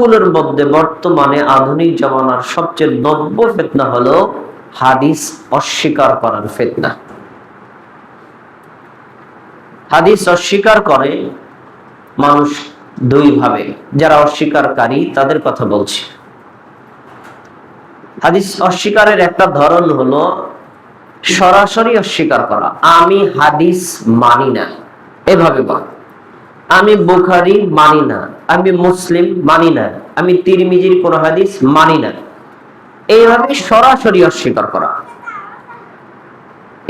গুলোর মধ্যে বর্তমানে আধুনিক জামানার সবচেয়ে নব্য ফিতনা হলো হাদিস অস্বীকার করার ফিতনা। হাদিস অস্বীকার করে মানুষ দুই ভাবে, যারা অস্বীকারী তাদের কথা বলছি। হাদিস অস্বীকারের একটা ধরন হলো সরাসরি অস্বীকার করা, আমি হাদিস মানি না, এভাবে বল। আমি বুখারী মানি না, আমি মুসলিম মানি না, আমি তিরমিজির কোন হাদিস মানি না, এইভাবে সরাসরি অস্বীকার করা।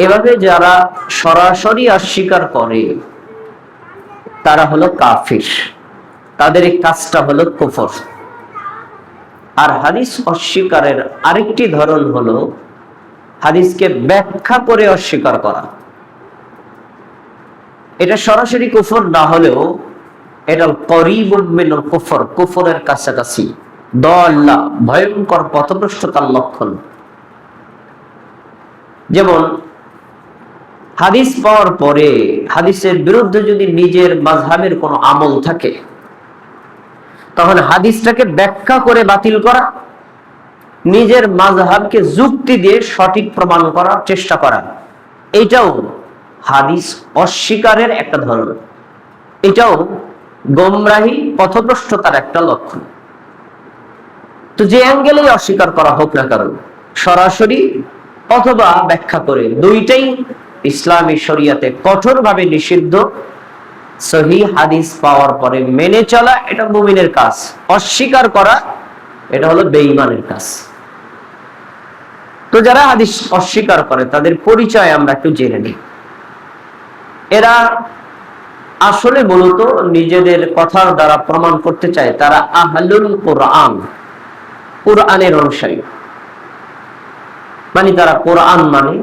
এভাবে যারা সরাসরি অস্বীকার করে তারা হলো কাফির, তাদের এই কাজটা হলো কুফর। আর হাদিস অস্বীকারের আরেকটি ধরন হলো হাদিসকে ব্যাখ্যা করে অস্বীকার করা। এটা সরাসরি কুফর না হলেও এটা করিবুম মিনাল কুফর, কুফরের কাছাকাছি, দাল্লা, ভয়ঙ্কর পথভ্রষ্টতার লক্ষণ। যেমন হাদিস পাওয়ার পরে হাদিসের বিরুদ্ধে যদি নিজের মাযহাবের কোনো আমল থাকে, তখন হাদিসটাকে ব্যাখ্যা করে বাতিল করা, নিজের মাযহাবকে যুক্তি দিয়ে সঠিক প্রমাণ করার চেষ্টা করা, এটাও হাদিস অস্বীকারের একটা ধরন। এটাও গোমরাহী, পথভ্রষ্টতার একটা লক্ষণ। তো যে অ্যাঙ্গেলেই অস্বীকার করা হোক না কারণ, সরাসরি অথবা ব্যাখ্যা করে, দুইটাই ইসলামী শরীয়তে কঠোরভাবে নিষিদ্ধ। সহিহ হাদিস পাওয়ার পরে মেনে চলা এটা মুমিনের কাজ, অস্বীকার করা এটা হলো বেঈমানের কাজ। তো যারা হাদিস অস্বীকার করে তাদের পরিচয় আমরা একটু জেনে নিই। এরা আসলে মূলত নিজেদের কথার দ্বারা প্রমাণ করতে চায় তারা আহলুল কোরআন, কোরআনের অনুসারী। মানে তারা কোরআন মানে,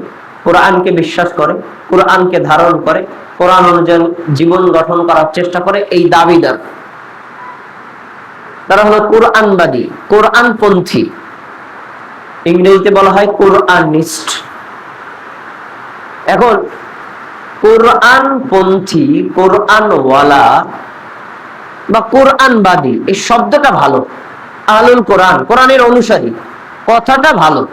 কোরআনকে বিশ্বাস করে, কোরআনকে ধারণ করে, কোরআন অনুযায়ী জীবন গঠন করার চেষ্টা করে, এই দাবিদার। তারা হলো কোরআনবাদী, কোরআনপন্থী। ইংরেজিতে বলা হয় কোরআনিস্ট। এখন কোরআনপন্থী, কোরআনওয়ালা বা কোরআনবাদী এই শব্দটা ভালো। আহলুল কোরআন, কোরআনের অনুসারী, কথাটা ভালো।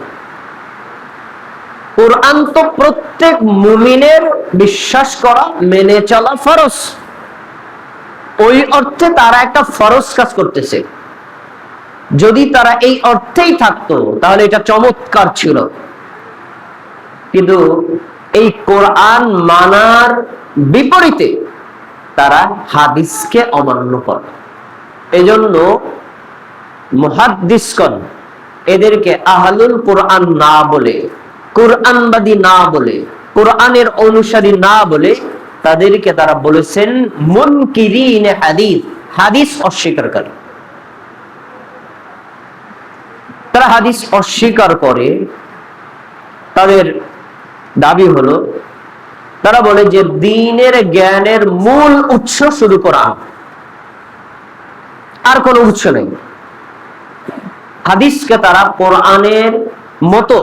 কোরআন তো প্রত্যেক মুমিনের বিশ্বাস করা, মেনে চলা ফরজ। ওই অর্থে তারা একটা ফরজ কাজ করতেছে। যদি তারা এই অর্থেই থাকতো তাহলে এটা চমৎকার ছিল। কিন্তু এই কোরআন মানার বিপরীতে তারা হাদিসকে অমান্য করে। এজন্য মুহাদ্দিসগণ এদেরকে আহলুল কোরআন না বলে, কোরআনবাদী না বলে, কোরআনের অনুসারী না বলে, তাদেরকে তারা বলেছেন মুনকিরিনে হাদিস, হাদিস অস্বীকারী। তারা হাদিস অস্বীকার করে। তাদের দাবি হলো, তারা বলে যে দ্বীনের জ্ঞানের মূল উৎস শুধু কোরআন, আর কোনো উৎস নেই। হাদিসকে তারা কোরআনের মতো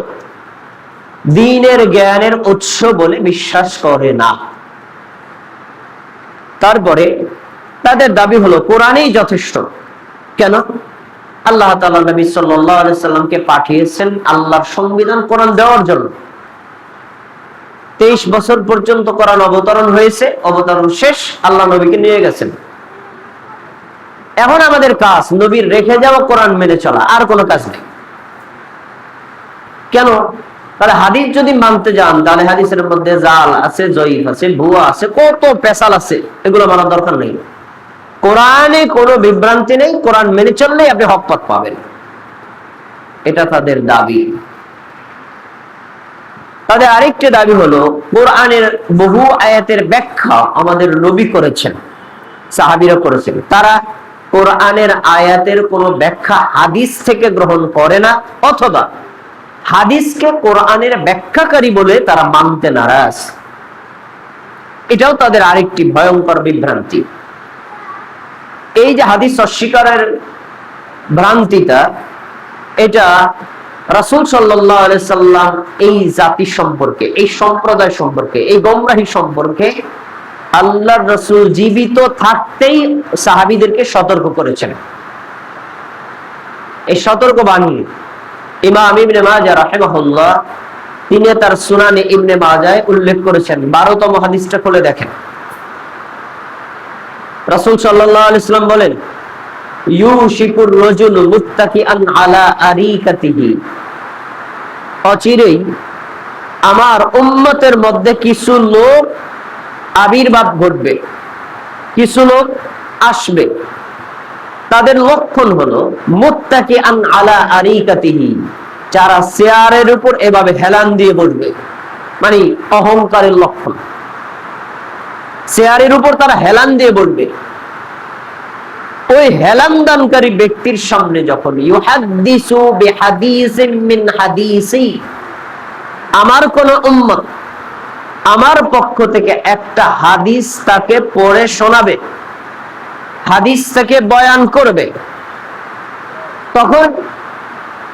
দ্বীনের জ্ঞানের উৎস বলে বিশ্বাস করে না। তারপরে তাদের দাবি হলো কোরআনই যথেষ্ট। কেন? আল্লাহ তাআলা নবী সাল্লাল্লাহু আলাইহি সাল্লামকে পাঠিয়েছেন আল্লাহর সংবিধান কোরআন দেওয়ার জন্য। 23 বছর পর্যন্ত কোরআন অবতরণ হয়েছে, অবতরণ শেষ, আল্লাহ নবীকে নিয়ে গেছেন। এখন আমাদের কাজ নবীর রেখে যাওয়া কোরআন মেনে চলা, আর কোনো কাজ নেই। কেন? তাহলে হাদিস যদি মানতে যান তাহলে হাদিসের মধ্যে জাল আছে, জয়ীফ আছে, ভুয়া আছে, কত পেশাল আছে, এগুলো মানার দরকার নেই। কোরআনে কোনো বিভ্রান্তি নেই, কোরআন মেনে চললেই আপনি হক পথ পাবেন। এটা তাদের দাবি। তাদের আরেকটি দাবি হলো কোরআনের বহু আয়াতের ব্যাখ্যা আমাদের নবী করেছেন, সাহাবীরা করেছেন। তারা কোরআনের আয়াতের কোনো ব্যাখ্যা হাদিস থেকে গ্রহণ করে না, অথবা হাদিসকে কোরআনের ব্যাখ্যাকারী বলে তারা মানতে নারাজ। এটাও তাদের আরেকটি ভয়ঙ্কর বিভ্রান্তি। এই যে হাদিস অস্বীকারের ভ্রান্তিটা, এটা রাসূল সাল্লাল্লাহু আলাইহি সাল্লাম এই জাতি সম্পর্কে, এই সম্প্রদায় সম্পর্কে, এই গোমরাহী সম্পর্কে আল্লাহর রাসূল জীবিত থাকতেই সাহাবীদেরকে সতর্ক করেছেন। এই সতর্ক বাণী ইমাম ইবনে মাজাহ রাহিমাহুল্লাহ তিনি তার সুনানে ইবনে মাজায় উল্লেখ করেছেন। 12তম হাদিসটা খুলে দেখেন। রাসূল সাল্লাল্লাহু আলাইহি ওয়াসাল্লাম বলেন, ইউশিকুর রাজুলু মুত্তাকিআন আলা আরিকাতিহি, অচিরেই আমার উম্মতের মধ্যে কিছু লোক আবির্ভাব ঘটবে, কিছু লোক আসবে। তাদের লক্ষণ হলো মুত্তাকিআন আলা আরিকাতিহি, যারা চেয়ারের উপর এভাবে হেলান দিয়ে বসবে, মানে অহংকারের লক্ষণ। চেয়ারের উপর তারা হেলান দিয়ে বসবে। ওই হেলান দানকারী ব্যক্তির সামনে যখন ইউহাদ্দিসু বিহাদিসিন মিন হাদিসি, আমার কোন উম্মত আমার পক্ষ থেকে একটা হাদিস তাকে পড়ে শোনাবে, হাদিস থেকে বয়ান করবে, তখন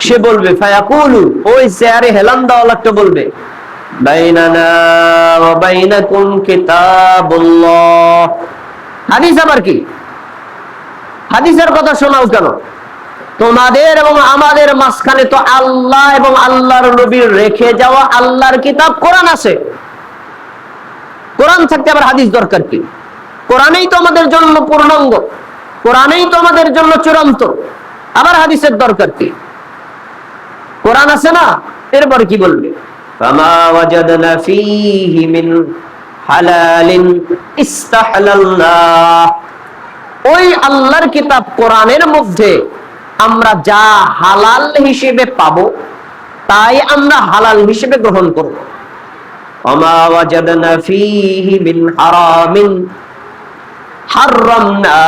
সে বলবে ফায়াকুলু, ওই চেয়ারে হেলান দেওয়া লোকটা বলবে, বাইনানা ওয়া বাইনাকুম কিতাবুল্লাহ। হাদিস আবার কি? হাদিসের কথা শোনাও কেন? তোমাদের এবং আমাদের মাঝখানে তো আল্লাহ এবং আল্লাহর নবীর রেখে যাওয়া আল্লাহর কিতাব কোরআন আছে। কোরআন থাকতে আবার হাদিস দরকার কি? কোরআনেই তো আমাদের জন্য পূর্ণাঙ্গ, কোরআনেই তো আমাদের জন্য চূড়ান্ত, আবার হাদিসের দরকার কি? কোরআন আছে না, এরপর কি বলবে? ফামা ওয়াজাদনা ফীহি মিন হালালিন ইস্তাহলাল্লাহ, ওই আল্লাহর কিতাব কোরআনের মধ্যে আমরা যা হালাল হিসেবে পাবো তাই আমরা হালাল হিসেবে গ্রহণ করব। ওমা ওয়াজাদনা ফীহি মিন হারামিন হারামনা,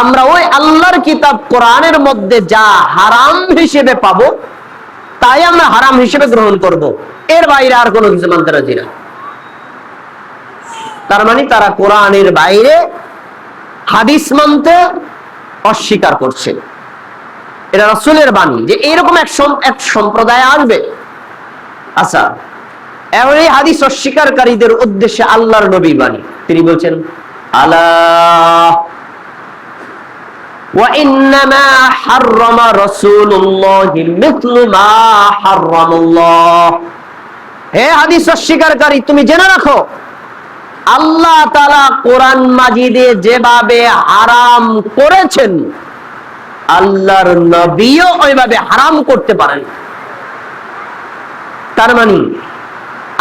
আমরা ওই আল্লাহর কিতাব কোরআনের মধ্যে যা হারাম হিসেবে পাবো তাই আমরা হারাম হিসেবে গ্রহণ করব, এর বাইরে আর কোনো কিছু মানতে রাজি না। তার মানে তারা কোরআনের বাইরে হাদিস মানতে অস্বীকার করছে। এটা রাসূলের বাণী যে এরকম এক সম্প্রদায় আসবে। আচ্ছা, এই হাদিস অস্বীকারীদের উদ্দেশ্যে আল্লাহর নবী বাণী, তিনি বলছেন, আলা ওয়া ইন্নামা হাররামা রাসূলুল্লাহি মিথলু মা হাররামাল্লাহ, হে হাদিস অস্বীকারী তুমি জেনে রাখো, আল্লাহ তাআলা কোরআন মাজিদে যেভাবে হারাম করেছেন আল্লাহর নবীও ওইভাবে হারাম করতে পারেন। তার মানে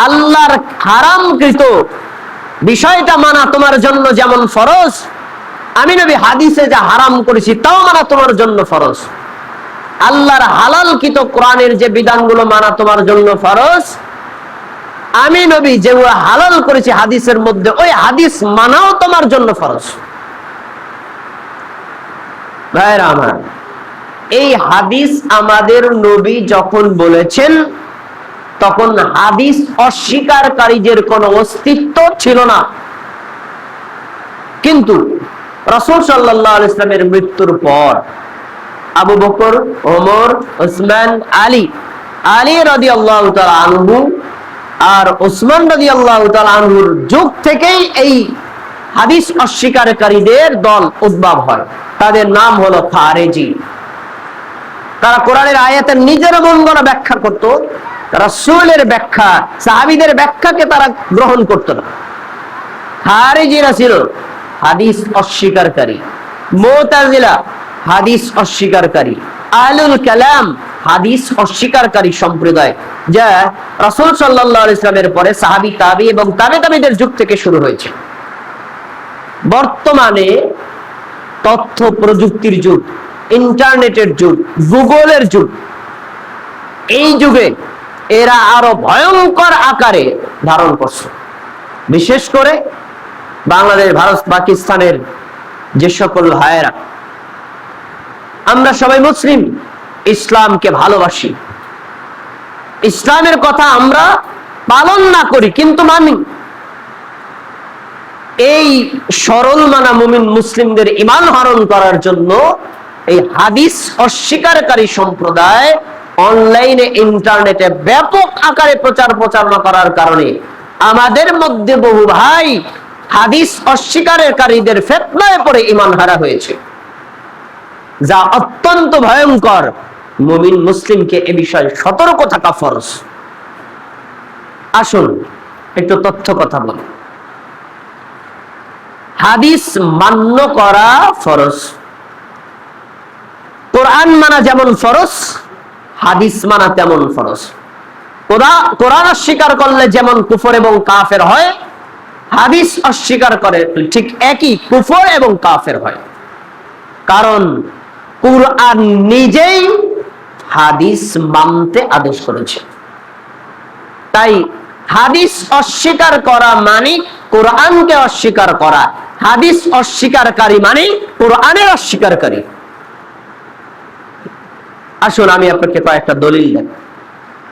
আল্লাহর হারামকৃত বিষয়টা মানা তোমার জন্য যেমন ফরজ, আমি নবী হাদিসে যা হারাম করেছি তাও মানা তোমার জন্য ফরজ। আল্লাহর হালালকৃত কোরআনের যে বিধানগুলো মানা তোমার জন্য ফরজ, আমি নবী যেগুলো হালাল করেছি হাদিসের মধ্যে ওই হাদিস মানাও তোমার জন্য ফরজ। ভাইরা আমার, এই হাদিস আমাদের নবী যখন বলেছেন তখন হাদিস অস্বীকারীদের কোনো অস্তিত্ব ছিল না। কিন্তু রাসূল সাল্লাল্লাহু আলাইহি ওয়াসাল্লামের মৃত্যুর পর আবু বকর, ওমর, ওসমান, আলী রাদিয়াল্লাহু তাআলা আনহু আর ওসমান রাদিয়াল্লাহু তাআলা আনহুর যুগ থেকেই এই হাদিস অস্বীকারীদের দল উদ্ভব হয়। তাদের নাম হলো খারেজি। তারা কোরআনের আয়াতের নিজের মন গড়া ব্যাখ্যা করত, রাসূলের ব্যাখ্যা, সাহাবীদের ব্যাখ্যাকে তারা গ্রহণ করত না। খারেজিরা ছিল হাদিস অস্বীকারী, মুতাজিলা হাদিস অস্বীকারী, আহলুল কালাম হাদিস অস্বীকারী সম্প্রদায়, যা রাসূল সাল্লাল্লাহু আলাইহি ওয়াসাল্লামের পরে সাহাবী, তাবী এবং তাবেঈদের যুগ থেকে শুরু হয়েছে। বর্তমানে তথ্য প্রযুক্তির যুগ, ইন্টারনেটের যুগ, গুগলের যুগ, এই যুগে এরা আরো ভয়ঙ্কর আকারে ধারণ করছে। বিশেষ করে বাংলাদেশ, ভারত, পাকিস্তানের যে সকল ভাইয়েরা, আমরা সবাই মুসলিম, ইসলামকে ভালোবাসি, ইসলামের কথা আমরা পালন না করি কিন্তু মানি, এই সরল মানা মুমিন মুসলিমদের ঈমান হরণ করার জন্য এই হাদিস অস্বীকারী সম্প্রদায় অনলাইনে, ইন্টারনেটে ব্যাপক আকারে প্রচার প্রচারণা করার কারণে আমাদের মধ্যে বহু ভাই হাদিস অস্বীকারীদের ফিতনায় পড়ে ঈমান হারা হয়েছে। যা অত্যন্ত ভয়ঙ্কর। মুমিন মুসলিমকে এ বিষয়ে সতর্ক থাকা ফরজ। আসুন একটু তথ্য কথা বলি। হাদিস মান্য করা ফরজ। কোরআন মানা যেমন ফরজ, হাদিস মানা তেমন ফরজ। কোরআন অস্বীকার করলে যেমন কুফর এবং কাফের হয়, হাদিস অস্বীকার করে ঠিক একই কুফর এবং কাফের হয়। কারণ কুরআন নিজেই হাদিস মানতে আদেশ করেছে। তাই হাদিস অস্বীকার করা মানে কোরআনকে অস্বীকার করা, হাদিস অস্বীকারী মানে কোরআনের অস্বীকারী। আসুন আমি আপনাকে কয়েকটা দলিল দেব।